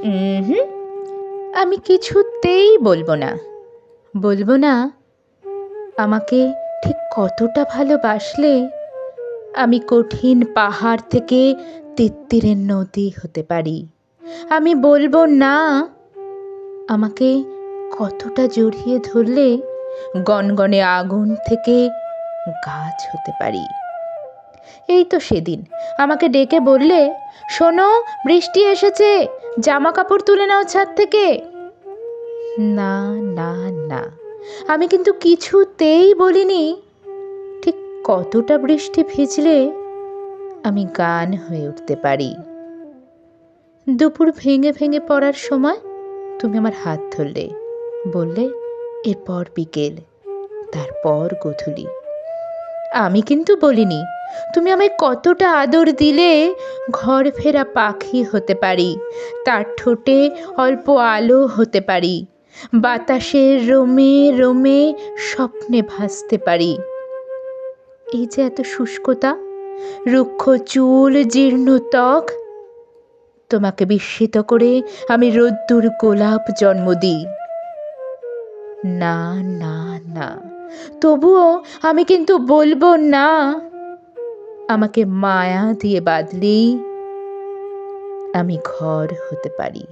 হুম, আমি কিছুতেই বলবো না। বলবো না আমাকে ঠিক কতটা ভালোবাসলে আমি কঠিন পাহাড় থেকে তিত্তিরের নদী হতে পারি। আমি বলবো না আমাকে কতটা জড়িয়ে ধরলে গনগনে আগুন থেকে গাছ হতে পারি। এই তো সেদিন আমাকে ডেকে বললে, শোনো, বৃষ্টি এসেছে, জামা কাপড় তুলে নাও ছাদ থেকে। না, না, না, আমি কিন্তু কিছুতেই বলিনি ঠিক কতটা বৃষ্টি ভিজলে আমি গান হয়ে উঠতে পারি। দুপুর ভেঙে ভেঙে পড়ার সময় তুমি আমার হাত ধরলে, বললে এরপর বিকেল, তারপর গোধূলি। আমি কিন্তু বলিনি তুমি আমায় কতটা আদর দিলে ঘর ফেরা পাখি হতে পারি, তার ঠোঁটে অল্প আলো হতে পারি, বাতাসের রোমে রোমে স্বপ্নে ভাসতে পারি। এই যে এত শুষ্কতা, রুক্ষ চুল, জীর্ণ ত্বক, তোমাকে বিস্মিত করে আমি রোদ্দুর গোলাপ জন্ম দিই। না, না, না, তবুও আমি কিন্তু বলবো না আমাকে মায়া দিয়ে বাঁধলেই আমি ঘর হতে পারি।